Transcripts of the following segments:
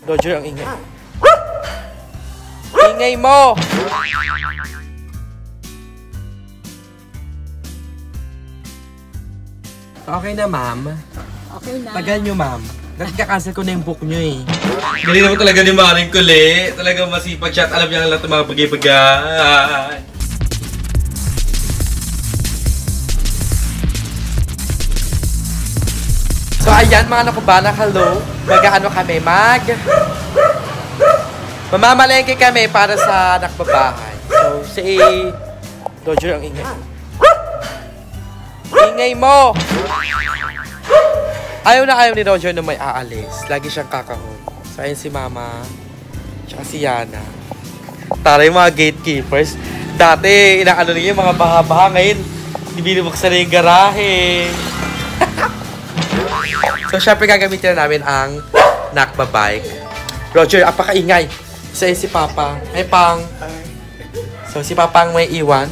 Roger, ang ingay. Ingay mo! Okay na, ma'am. Okay na. Tagal nyo, ma'am. Nagkakancel ko na yung book nyo eh. Galing naman talaga ni Maring Kuli. Talagang masipag siya at alam niya ang lahat ng mga bagay-bagay. So ayan mga nakubana, hello. Mag-ano kami, mamamalengke kami para sa nakbabahay. So si Roger, ang ingay. Ingay mo! Ayaw na ayaw ni Roger na may aalis. Lagi siyang kakahon. So ayun si Mama, tsaka si Yana. Tara yung mga gatekeepers. Dati, inaano niyo yung mga baha-baha. Ngayon, binibuksan na yung garahe. So, syempre gagamitin na namin ang Nakba bike. Roger, apakaingay. Isa si Papa. Ay, Pang. So, si Papa ang may iwan.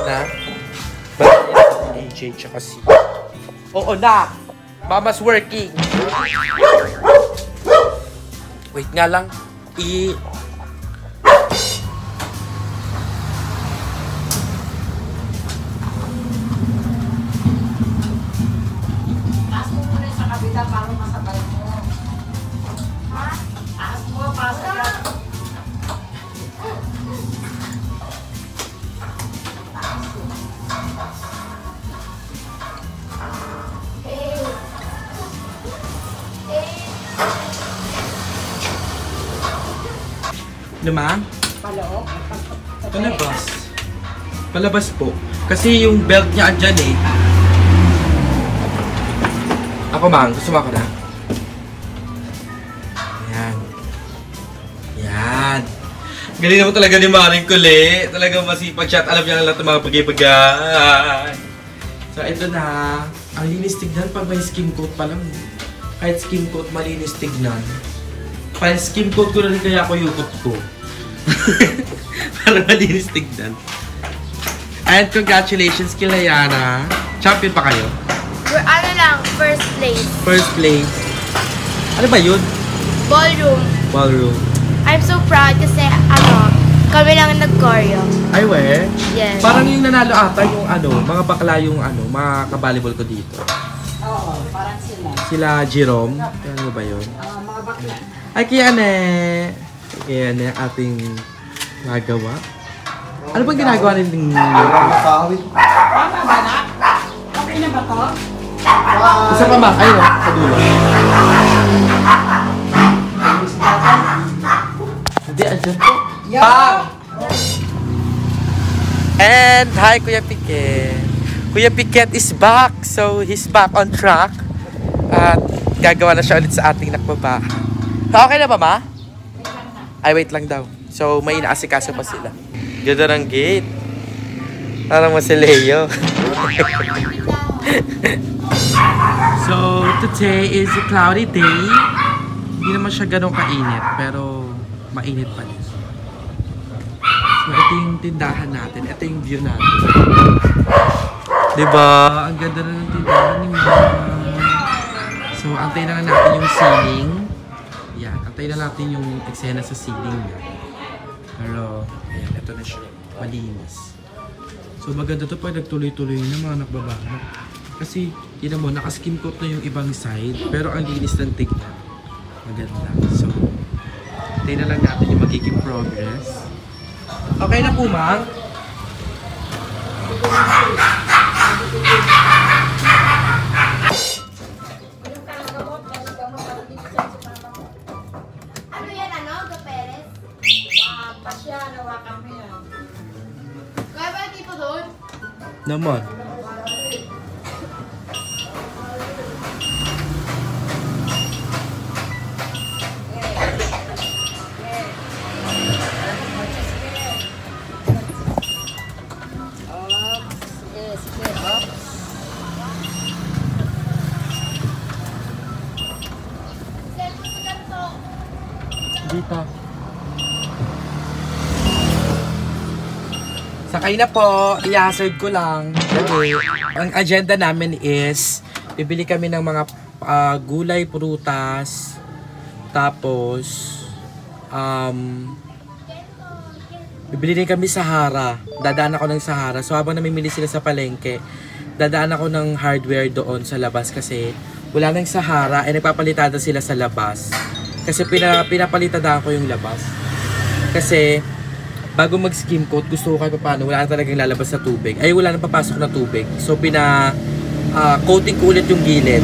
Na. AJ, tsaka si... Oo na! Mama's working. Wait nga lang. Para masabay mo. Ha? Ahas mo, pasok ka. Lumang? Paloob? Palabas. Palabas po. Kasi yung belt niya andyan eh. Ako, Mang. Gusto mo ako na? Ayan. Ayan. Galing naman talaga ni Maring Kuli. Talagang masipag siya at alam niya ang lahat ng mga bagay-bagay. So, ito na. Ang linis tignan pag may skim coat pa lang. Kahit skim coat, malinis tignan. Pag skim coat ko na rin kaya ako yukot ko. Para malinis tignan. And congratulations kila Yana. Champion pa kayo? Ano lang, first place. First place. Ano ba yun? Ballroom. Ballroom. I'm so proud kasi kami lang nag-choreo. Ay, we? Yes. Parang yung nanalo ata yung mga bakla yung mga kabalibol ko dito. Oo, parang sila. Sila Jerome. Ano ba yun? Mga bakla. Ay, Kiane. Kiane, ating magawa. Ano bang ginagawa rin ng... Tama ba na? Okay na ba to? Isa pa, Mang. Ayun, sa dulo. Hindi, andyan po. Pang! And, hi, Kuya Piquet. Kuya Piquet is back. So, he's back on track. At gagawa na siya ulit sa ating nakbabahan. Okay na ba, Ma? Ay, wait lang daw. So, may inaasikaso pa sila. Ganda ng gate. Parang mo si Leo. So, today is a cloudy day. Hindi naman siya ganun kainit, pero mainit pa rin. So, ito yung tindahan natin. Ito yung view natin. Diba? Ang ganda na ng tindahan ni Mama. So, antayin na natin yung ceiling. Yan. Antayin na natin yung eksena sa ceiling niya. Pero, ayan. Ito na siya. Malinis. So, maganda to pag nagtuloy-tuloy na mga nakbabahan. Kasi, yun mo, naka-skim coat na yung ibang side. Pero, ang linis ng tignan. Maganda. So, antayin na lang natin yung magiging progress. Okay na po, Mang? Ano yan, Gaperes? Pasya, nawa kami yan. Kaya ba tipo doon? Naman. Dito. Sakay na po. I-hazard ko lang. Kasi ang agenda namin is bibili kami ng mga gulay, prutas, Tapos, bibili rin kami Sahara. Dadaan ako ng Sahara. So habang namimili sila sa palengke, dadaan ako ng hardware doon sa labas kasi wala nang Sahara eh nagpapalitada sila sa labas. Kasi pinapalitada ko yung labas. Kasi bago mag-skim coat, gusto ko kahit paano wala na talagang lalabas na tubig. Ay wala nang papasok na tubig. So coating ko ulit yung gilid.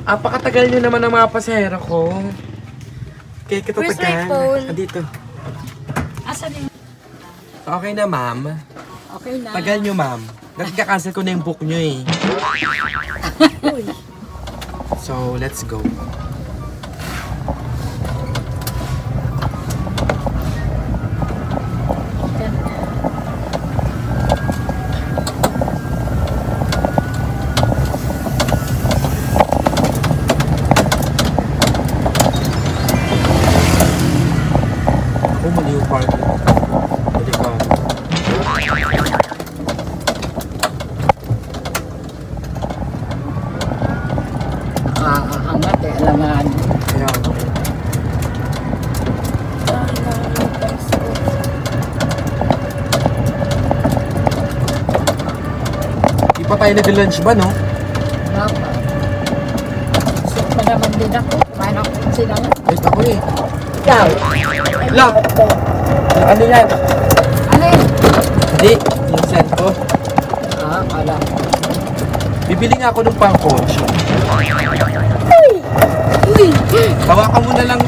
Apakatagal nyo naman ang mga pasahero ko. Kaya kita Where's my tagal. phone? Andito. Asan yung... Okay na, ma'am. Okay na. Tagal nyo, ma'am. Nagka-cancel ko na yung book nyo eh. So, let's go. Mali yung parking. Pwede ka. Angat eh, alangan. Kaya ako. Di pa tayo nag-lunch ba, no? Dapat. Sit pa naman din ako. Kumain ako sila. Wait ako eh. Ikaw. Lock! Ano yan? Ano yun? Hindi, yung set ko. Kala. Bibili nga ako ng pang-coach. Tawakan mo na lang.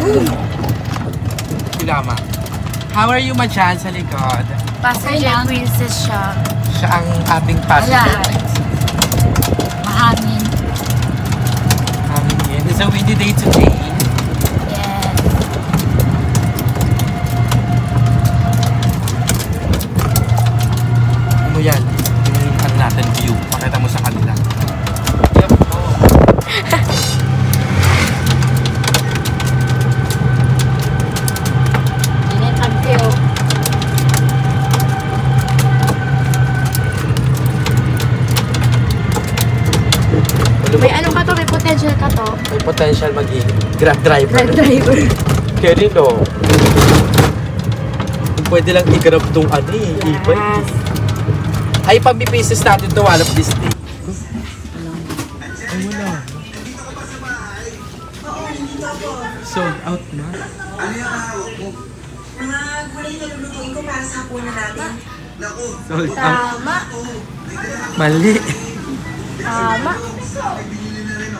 Pilama. How are you, Machan, sa likod? Passenger princess siya. Siya ang ating passenger. Mahangin. It's a windy day today. Yes. Ano yan? Yung ano natin view. Pakita mo sa kanila. Yep. Inintagyo. May ano ka to? May potential ka to? May potential maging Grab driver. Grab driver. Kaya rin o. Pwede lang i-grab tong ano eh. Yes. Ay, pambipases natin to one of this day. Ay, wala. Sold out na. Sold out. Tama. Mali. Tama.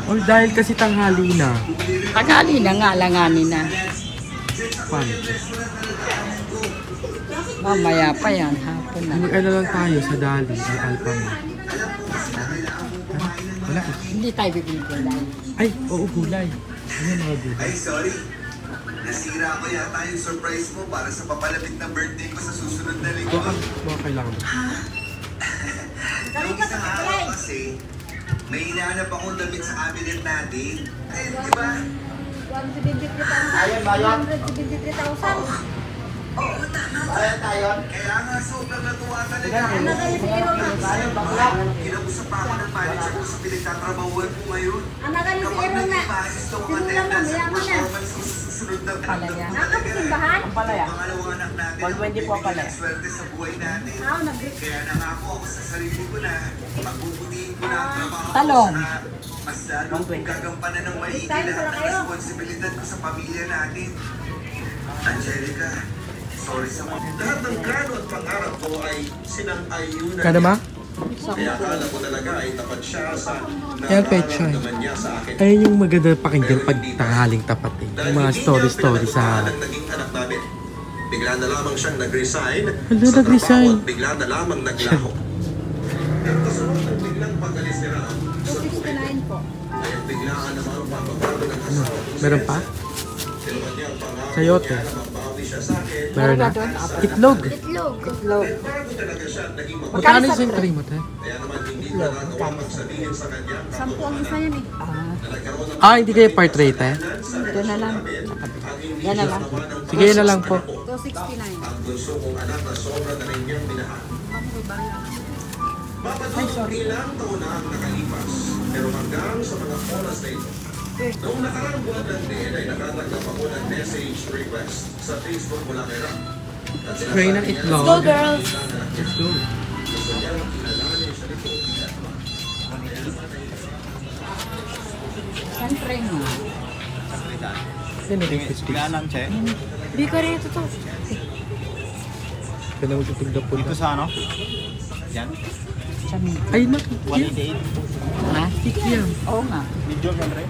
Or dahil kasi tanghali na. Tagali na nga, alanganin na. Paano? Mamaya pa yan, hapon na. Mag-ano lang tayo sa Dali, ang Alpama. Wala. Hindi tayo bibigyan. Ay, oo, gulay. Ano yung mga gulay? Ay, sorry. Nasira ko yata yung surprise mo para sa papalapit na birthday ko sa susunod na linggo. Baka kailangan mo. Yung isang araw kasi, may hinahanap akong damit sa cabinet natin. Eh, di ba? 173,000. Oo, tama ba? Kaya nga, sobrang natuwa talaga. Kinausap pa ako ng manager ko sa pinagtatrabahuan ko ngayon. Kapag naging maayos daw ang attendance at performance ko sa susunod na Palaya. Nakasimbahan? pangalawang anak natin ang magbibigay ng swerte sa buhay natin. Kaya nangako ako sa sarili ko na pagbubutihin ko na ang trabaho ko Talong. sa mas lalo kong gagampanan ng maigi lahat ng responsibilidad ko sa pamilya natin. Angelica, sorry sa mga... Lahat ng plano at pangarap ko ay sinang-ayunan Kada ma? Kaya akala ko talaga ay tapat siya sa Kaya petsa eh. nararamdaman niya sa akin. Ayun yung maganda pakinggan pag tanghaling tapat eh. Yung mga story-story sa... Ang naging anak namin. Bigla na lamang siyang nag-resign Hala, sa nag-resign. trabaho at bigla na lamang naglaho. At kasunod ng biglang pag-alis ni Ram sa buhay ko. Kaya biglaan naman ang papabago ng asawa ko. Meron pa? Tinuman niya ang pangako Sayote. niya na mabawi siya sa akin. Meron na? Itlog. Itlog. Bago talaga siya naging Magkano yung sentry mo, te? Kaya naman hindi ko nagawa magsabihin sa kanya ang katotohanan yan eh. na nagkaroon ng Ah, hindi kayo part rate eh? Doon na lang. Yan na lang. Sige, yun na lang po. 269. ang bunso kong anak na sobra na rin niyang minahal. Mapadang ilang taon na ang nakalipas, pero hanggang sa mga oras na ito, noong nakaraang buwan lang din ay nakatanggap ako ng message request sa Facebook mula kay Ram. At Try ng sinasabi niya itlog. Go, girls! Let's go. gusto niyang kilalanin sa likod. Siyempre nga. Yan na yung crispy. Di ka rin ito to. Kaya na magtutog na po. Ito sa ano? Yan? Sa medyo. Ay, nakikiyam. 188. Ha? Kikiyam. Oo nga. Medium yan rin?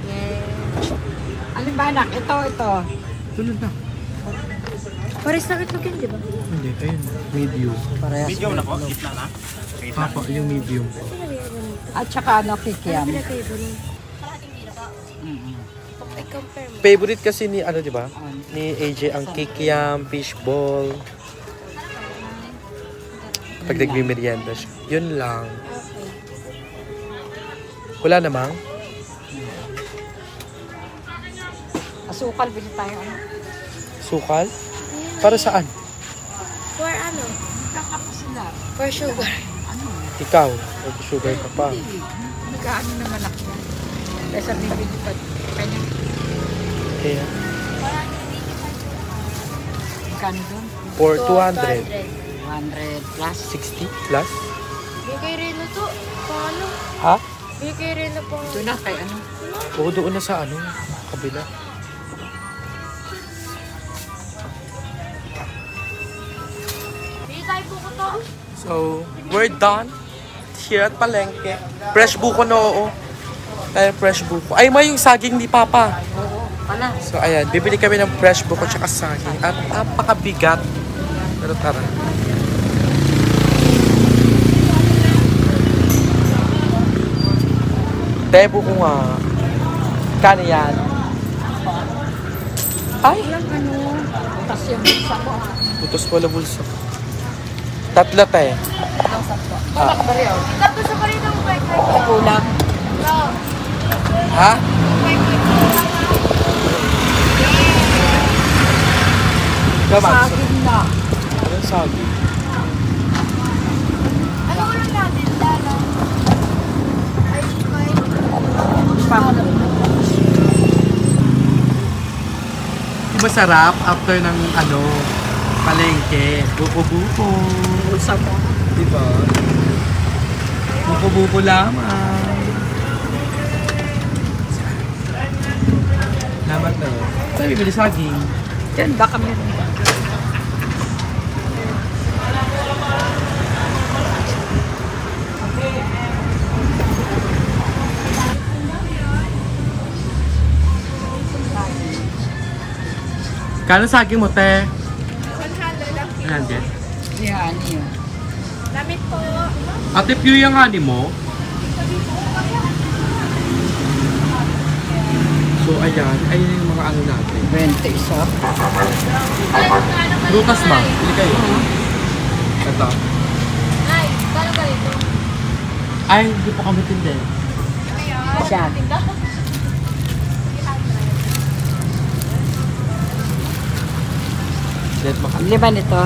Alin ba anak? Ito. Tulad na. Pares na itlog yun, di ba? Hindi, ayun. Medium. Parehas. Medium na po? Gitna na? Papa, yung medium. At saka ano, kikiam. Pinagkaiba nun. I-compare mo. Favorite kasi ni, ano, di ba? Ni AJ ang kikiam, fishball. Pag nagmimerienda siya. Yun lang. Wala namang? Asukal, bili tayo. Ano? Sukal? Para saan? For ano? Kakapa sila. For sugar. Ano? Ikaw. Mag-sugar ka pa. Hindi. Nag-ano naman ako. Kaya sabi bili pa. Kanya. Kaya? Magkano doon? For 200. 100 plus. 60 plus? Bigay rin na to. Paano? Ha? Bigay rin na pang... Ito na kay ano? Oo, doon na sa ano, kabila. Bigay tayo po ko to. So, we're done here at Palengke. Fresh buko na oo. Fresh buko. Ay, may yung saging ni Papa. Oo. Pala. So, ayan. Bibili kami ng fresh buko tsaka saging. At napakabigat. Pero tara. Te, buko nga. Kano yan? Ay! Walang ano. Butas yung bulsa ko. Putos pala bulsa. Tatlo, te. Ang sakto. Bakit ba rin? Ikaw gusto ko rin ng white rice. Kulang. Bro, Ha? white rice. Gaman. Saging na. Anong saging? Ano ko lang natin, Dala? Ice cream. Pang. Diba sarap after ng ano, palengke? Buko-buko. Bulsa mo. Diba? Buko-buko lamang. Lamat na. Saan bibili saging? Yan ba kami? Kano saging mo, te? 100 lang. 100. Yan, yun. Lamit po. Ate Pew yung ani mo? So, ayan. Ayun yung mga ano natin. 20 isa. Prutas ma. Pili kayo. Ito. Ay, kano ba ito? Ay, hindi po kami tindi. Siya. Let mo. Lima nito.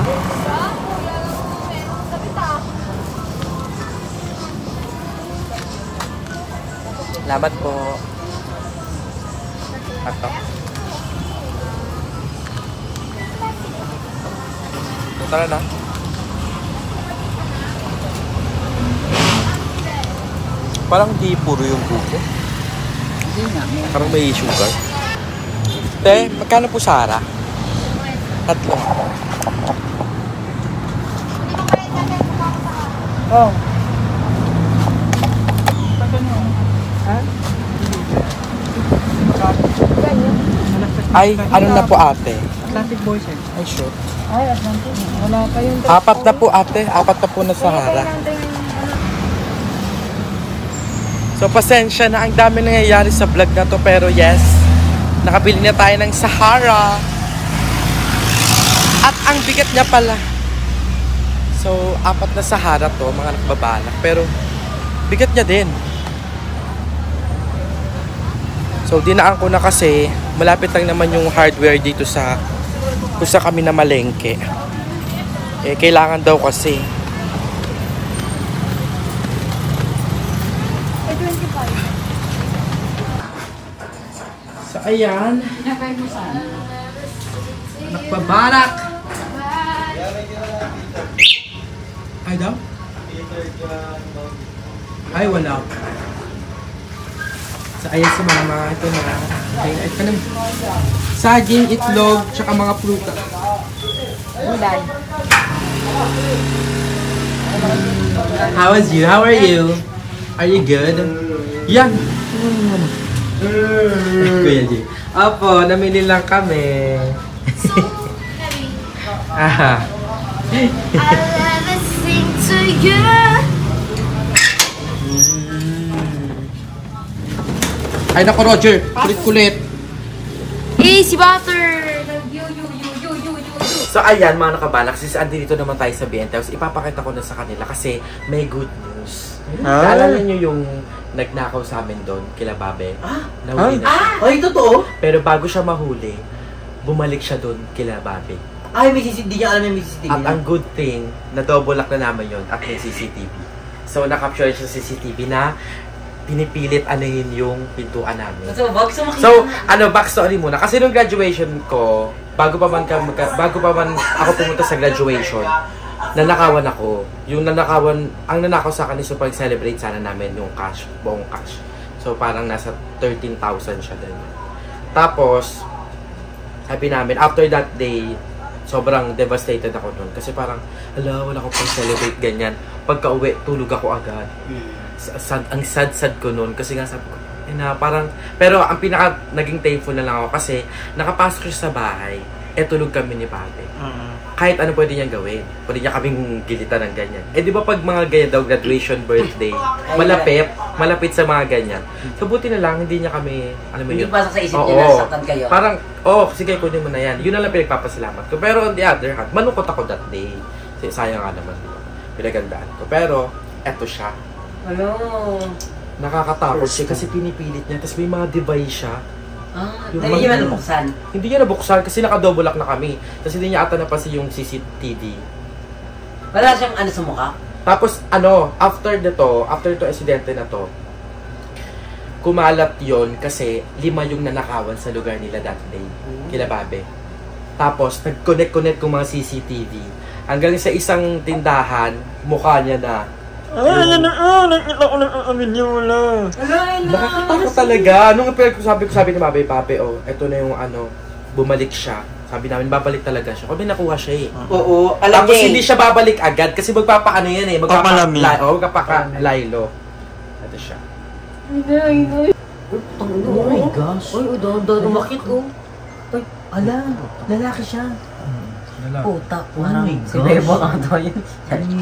Salamat po. Ato. Tara na. Parang di puro yung buko. Hindi nga. Parang may sugar. Te, magkano po Sara? Tatlo. Oh. Ay, ano na po ate? Atlantic Boys eh. Ay, sure. Ay, Atlantic. Wala pa yung... Apat na po ate. Apat na po na Sahara. So, pasensya na. Ang dami nangyayari sa vlog na to. Pero yes, nakabili na tayo ng Sahara. At ang bigat niya pala. So, apat na Sahara to. Mga nagbabalak. Pero, bigat niya din. So, dinaan ko na kasi malapit lang naman yung hardware dito sa kung sa kami na malengke. Eh, kailangan daw kasi. ayan. Pinakay mo saan? Nagpabarak. Ay daw? Ay, wala. So, ayan si mama. Ito na. Okay, ito na. Saging, itlog, tsaka mga pruta. Gulay. How was you? How are you? Are you good? Yan. Kuya G. Opo, namili lang kami. Aha. I'll never sing to you. Ay nako Roger, kulit-kulit. Si Butter. So ayan mga nakabalak, since andito naman tayo sa BNT House, ipapakita ko na sa kanila kasi may good news. Naalala nyo yung nagnakaw sa amin doon, kila Babe? Nahuli na siya. Ay, totoo? Pero bago siya mahuli, bumalik siya doon kila Babe. Ay, may CCTV. Di niya alam yung may CCTV. At ang good thing, na-double-lock na naman yun at may CCTV. So nakapture siya sa CCTV na pinipilit anahin yung pintuan namin. So, backstory muna. Kasi nung graduation ko, bago pa man ako pumunta sa graduation, nanakawan ako. Ang nanakaw sa akin is pag-celebrate sana namin yung cash, buong cash. So, parang nasa 13,000 siya din. Tapos, sabi namin, after that day, sobrang devastated ako nun. Kasi parang, wala ko pang-celebrate ganyan. Pagka uwi, tulog ako agad. Ang sad-sad ko nun kasi nga sabi ko, parang, pero ang pinaka naging thankful na lang ako kasi nakapasok siya sa bahay, tulog kami ni Babe. Kahit ano pwede niyang gawin. Pwede niya kaming gilitan ng ganyan. Di ba pag mga ganyan daw, graduation, birthday, malapit sa mga ganyan. So buti na lang, hindi niya kami, hindi pasok sa isip niya na saktan kayo. Parang, sige, kunin mo na yan. Yun na lang pinagpapasalamat ko. Pero on the other hand, malungkot ako that day. Sayang nga naman, diba? Pinagandaan ko. Pero, eto siya. Nakakatakot siya kasi pinipilit niya. Tapos may mga device siya. Hindi niya nabuksan? Hindi niya nabuksan kasi naka-double lock na kami. Tapos hindi niya ata napansin yung CCTV. Wala siyang ano sa mukha? Tapos after to incidente na to, kumalat yon kasi 5 yung nanakawan sa lugar nila that day. Kila Babe. Tapos nag-connect kung mga CCTV. Hanggang sa isang tindahan, mukha niya na nakikita ko talaga. Nung sabi ni Babe, eto na yung bumalik siya. Sabi namin, babalik talaga siya. Kung nakuha siya Oo, alam tapos hindi siya babalik agad kasi magpapaano yan magpapalaylo. Ito siya. Oh my gosh. Uy, bakit Uy, lalaki siya. Puta, parang si Bebo ang ito yun.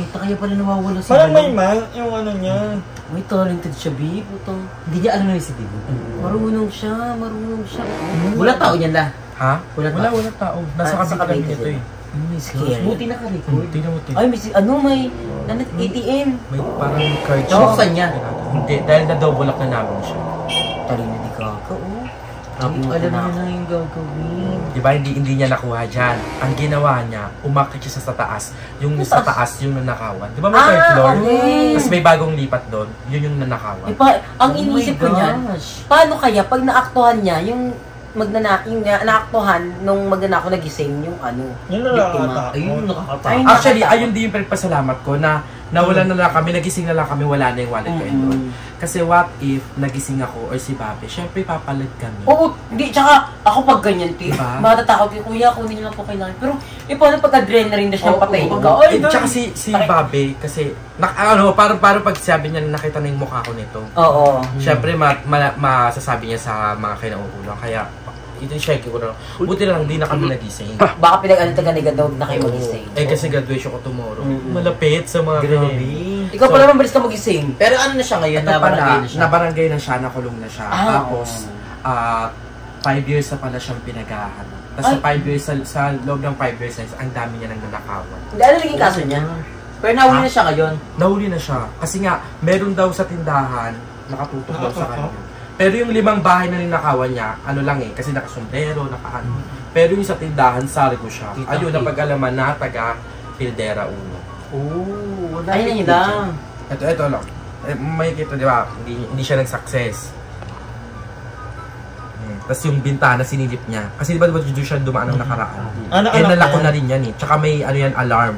Kaya pala nawawala si Parang may man, yung ano niya. May talented siya, B. Puto. Hindi niya alam na si Bebo. Marunong siya. Wala tao niyan la. Ha? Wala tao. Nasa kabit nito eh. Scary. Buti naka-record. Ay, may ATM. May parang card siya. Nakaksan niya. Hindi, dahil na-double lock na namin siya. Talino di kaka, alam niya na yung gagawin. Diba, hindi niya nakuha dyan. Ang ginawa niya, umakit siya sa taas. Yung sa taas, yung nanakawan. Diba may third floor? Okay. Tapos may bagong lipat doon. Yun yung nanakawan. Ang inisip ko niyan, paano kaya pag naaktuhan niya, yung naaktuhan nung magnanakaw nagising, yung Yung biktima. Ayun, nakakatakot. Actually, ayun din yung pinagpasalamat ko na nawala na lang kami, nagising na lang kami, wala na yung wallet ko doon. Kasi what if nagising ako or si Babe, syempre papalit kami. Oo, hindi, tsaka ako pag ganyan, diba? matatakot yung kuya, kunin niyo lang po kailangan. Pero, paano pag-adrenaline na siya patayin ka? Tsaka si Babe, kasi, parang pag sabi niya, nakita na yung mukha ko nito. Oo. Syempre, masasabi niya sa mga kinauulang, kaya, ito yung check ko na. Buti na lang, di na kami nagising. Baka pinag-taganigan daw na kayo magising. Kasi graduation ko tomorrow. Malapit sa mga grabe. Ikaw pala mabilis ka magising. Pero ano na siya ngayon? Nabarangay na siya, nakulong na siya. Tapos, 5 years na pala siyang pinag-ahanan. Tapos sa 5 years, sa loob ng 5 years, ang dami niya nang nanakawan. Hindi, ano naging kaso niya? Pero nahuli na siya ngayon? Nahuli na siya. Kasi nga, meron daw sa tindahan, nakatutok daw sa kanya. Pero yung 5 bahay na ninakawan niya, kasi nakasombrero, nakaano. Pero yung sa tindahan, sari ko siya. Ayun, napag-alaman na taga Pildera 1. Wala. Ayun lang. Ito lang. May kita, di ba? Hindi siya nag-success. Tapos yung bintana, sinilip niya. Kasi di ba doon siya dumaan ng nakaraan? Ano, Eh, nalako na rin yan eh. Tsaka may, ano yan, alarm.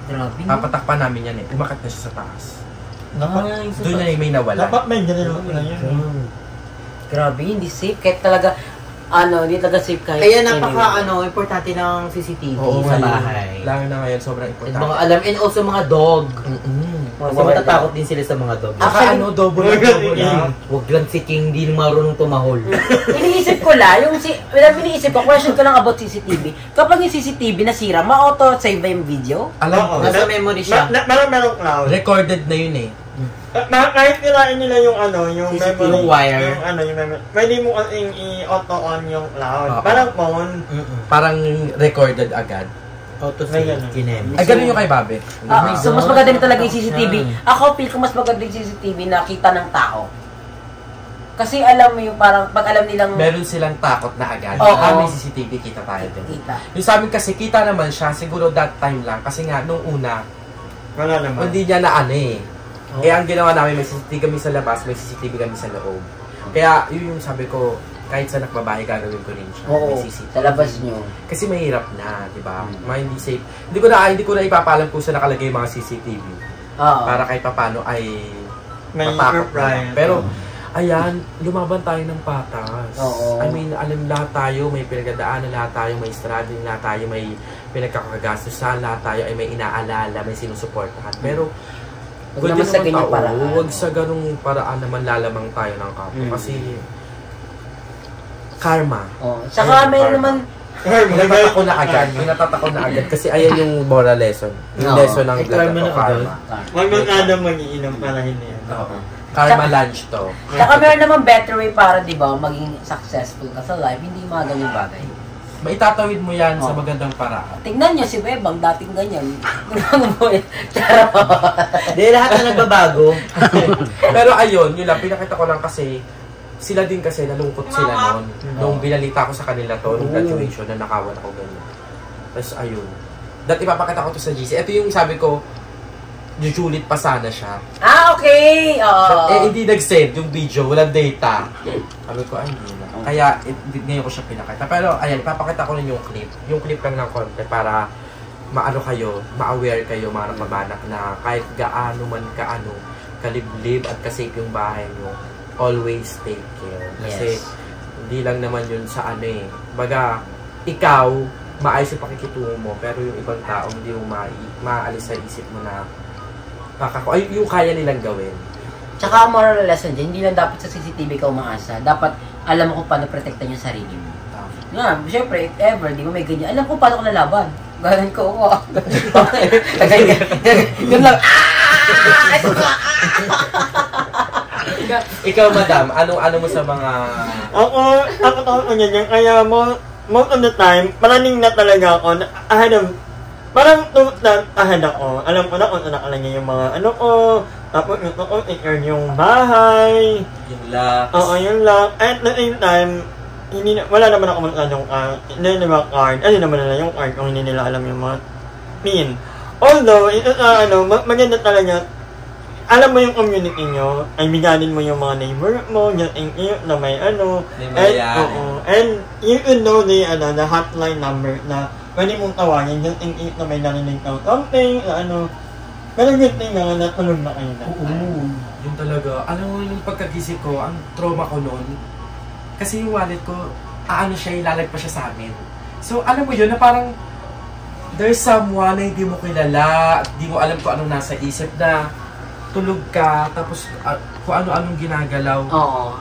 Grabe. Papatakpan namin yan eh. Umakat na siya sa taas. Nice. Doon na may nawala. Dapat may ganun na yun. Grabe, hindi safe. Kahit talaga, hindi talaga safe kahit Kaya napaka, importante ng CCTV sa ngayon. bahay. Lalo na ngayon, sobrang And importante. mga alam, and also mga dog. Kasi matatakot din sila sa mga dog. Saka double na. Huwag lang si King, di marunong tumahol. Iniisip ko lang, iniisip ko, question ko lang about CCTV. Kapag yung CCTV nasira, ma-auto-save ba yung video? Alam ko, Nasa memory siya. Merong cloud. recorded na yun eh. Kahit nilain nila yung yung CCTV memory, wire. yung memory, pwede mo i-auto on yung cloud. Oo. Parang phone. Parang recorded agad. Auto May save. ganun. Kinem. Ay, ganun yung kay Babe. So, mas maganda rin talaga yung CCTV. Ako, feel ko mas maganda yung CCTV na kita ng tao. Kasi alam mo yung parang, pag alam nilang Meron silang takot na agad. Oo. May CCTV, kita tayo din. kita. Yung sa amin kasi, kita naman siya, siguro that time lang. Kasi nga, nung una, Wala naman. hindi niya na eh. Eh, ang ginawa namin, may CCTV kami sa labas, may CCTV kami sa loob. Kaya, yun yung sabi ko, kahit sa nakbabahay, gagawin ko rin siya. Oo, May CCTV. sa labas nyo. Kasi mahirap na, di ba? Hindi safe. Hindi ko na ipapaalam kung saan nakalagay yung mga CCTV. Oo. Para kahit papano ay May matakot na. Brian. Pero, ayan, lumaban tayo ng patas. Oo. I mean, alam lahat tayo, may pinagdadaanan, lahat tayo, may struggling, lahat tayo, may pinagkakagastusan, lahat tayo ay may inaalala, may sinusuportahan. Pero, Huwag naman sa ganyang paraan. Huwag sa ganung paraan naman lalamang tayo ng kapwa. Kasi, karma. Saka may naman, Natatako na agad. Natatako na agad. Kasi ayan yung moral lesson. Yung lesson ng vlog na to, karma. Huwag mo kada mag-iinom para hindi yan. Oo. Karma lunch to. saka meron naman better way para, di ba, maging successful ka sa life, hindi mga ganyang bagay. Maitatawid mo yan sa magandang paraan. Tingnan nyo si Bebang, dating ganyan. Di lahat na nagbabago. Pero ayun, yun lang, pinakita ko lang kasi, sila din kasi nalungkot sila noon. Nung binalita ko sa kanila to, nung graduation, na nakawan ako ganyan. Tapos ayun. Dati ipapakita ko to sa GC. Ito yung sabi ko, jujulit pa sana siya. Okay! Hindi nag-send yung video, walang data. Sabi ko, ay hindi na. Kaya, ngayon ko siya pinakita. Pero ayan, ipapakita ko rin yung clip. Yung clip lang ng konti para maano kayo, ma-aware kayo mga nakabanak na kahit gaano man kaano, kaliblib at kasafe yung bahay nyo, always take care. Kasi, hindi lang naman yun sa baga, ikaw, maayos yung pakikitungo mo, pero yung ibang tao, hindi mo maalis sa isip mo na, ay, yung kaya nilang gawin. Tsaka moral lesson dyan, hindi lang dapat sa CCTV ka umaasa. Dapat alam mo kung paano protektan yung sarili mo. Nga, syempre, if ever, di mo may ganyan, alam ko paano ko lalaban. Ganon ko, yun lang, Ikaw, madam, ano mo sa mga... Ako tawag ko yan. Kaya most of the time, paraning na talaga ako. Parang ahead ako. Alam ko na kung nakalagay yung mga tapos gusto ko i-earn yung bahay. Yung locks. Oo, yung lock. At the same time, wala naman ako masyadong hindi naman card. Ano naman nila yung card kung hindi nila alam yung mga pin. Although, maganda talaga. Alam mo yung community nyo, ay biganin mo yung mga neighbor mo, na may and you would know the hotline number na pwede mong tawagin, na may narinig ka something, pero good thing na natulog na kayo na. Oo, yun talaga. Alam mo, yung pagkagising ko, ang trauma ko noon, kasi yung wallet ko, ilalagpa siya sa amin. So, alam mo yun, na parang, there's someone na hindi mo kilala, hindi mo alam kung anong nasa isip na, tulog ka, tapos kung ano-anong ginagalaw. Oo.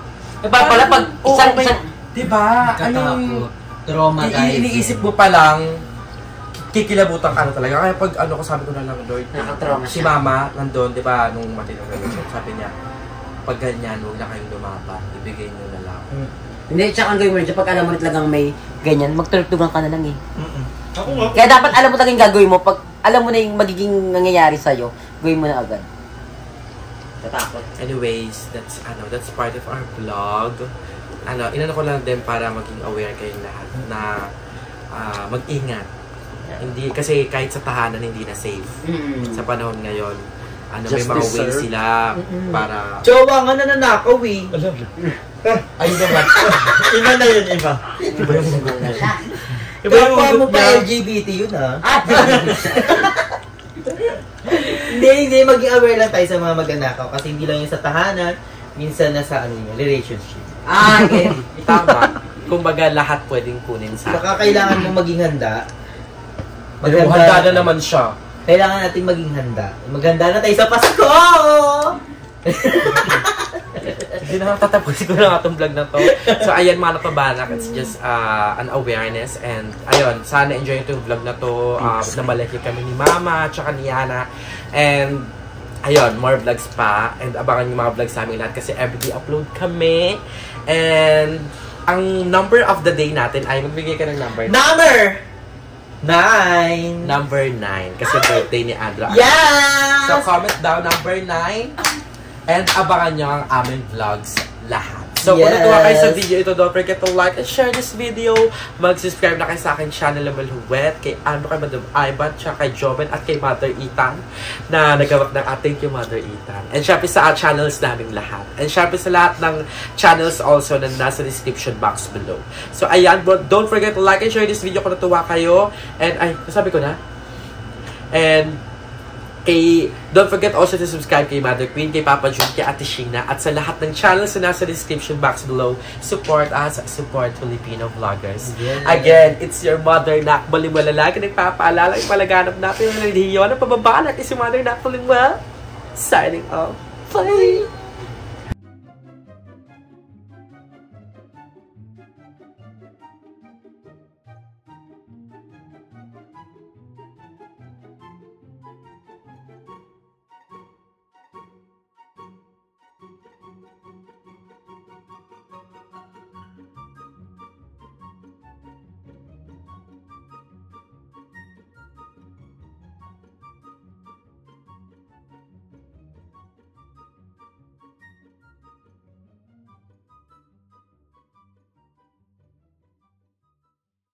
Pala pag isang diba? Trauma tayo. Iniisip mo pa lang, kikilabutan ka na talaga. Kaya pag ko sabi ko na lang, Lord, si Mama nandun, diba, nung matinong relasyon, sabi niya, pag ganyan, huwag na kayong lumaban, ibigay nyo na lang. Hindi, tsaka ang gawin mo rin, pag alam mo rin talagang may ganyan, magtulog-tugan ka na lang eh. Kaya dapat alam mo talagang gagawin mo, pag alam mo na yung magiging nangyayari sa'yo, gawin mo na agad. Tatakot. Anyways, that's part of our vlog. Inano ko lang din para maging aware kayong lahat na mag-ingat. Hindi kasi kahit sa tahanan hindi na safe. Sa panahon ngayon, may Just mga ways deserve. sila para... Jowa nga nananakaw eh. Ayun naman. Iba na yun, iba. Iba yung Kapwa mo hugot pa niya. LGBT yun ah. Hindi, maging aware lang tayo sa mga magnanakaw kasi hindi lang yun sa tahanan, minsan nasa relationship. Okay. Tama. Kumbaga, lahat pwedeng kunin sa... Saka kailangan mo maging handa. Pero handa na naman siya. Kailangan natin maging handa. Maghanda na tayo sa Pasko! Hindi na tatapusin ko na itong vlog na to. So, ayan mga napabanak. It's just an awareness. And, ayun, sana enjoy itong vlog na to. Namalaki kami ni Mama, tsaka ni Yana. And, ayun, more vlogs pa. And, abangan yung mga vlogs namin lahat kasi everyday upload kami. And, ang number of the day natin ay, magbigay ka ng number. Number 9! Number 9. Kasi birthday ni Andra. Yes! So, comment down number 9. And abangan nyo ang aming vlogs lahat. So, kung natuwa kayo sa video ito, don't forget to like and share this video. Mag-subscribe na kayo sa aking channel, Lamel Huwet, kay Andrew, kay Madam Ivan, tsaka kay Joven, at kay Mother Ethan, na nagawak ng thank you, Mother Ethan. And syempre sa channels namin lahat. And syempre sa lahat ng channels also na nasa description box below. So, ayan, don't forget to like and share this video kung natuwa kayo. And, ay, nasabi ko na? And, don't forget also to subscribe kay Mother Queen, kay Papa Jun, kay Ate Sheena, at sa lahat ng channels na nasa description box below. Support us, support Filipino vloggers. Yeah. Again, it's your Mother Nak Balingwa lalaki nagpapaalala yung palaganap natin ng relihiyon ng pababaan at si Mother Nak Balingwa. Signing off. Bye!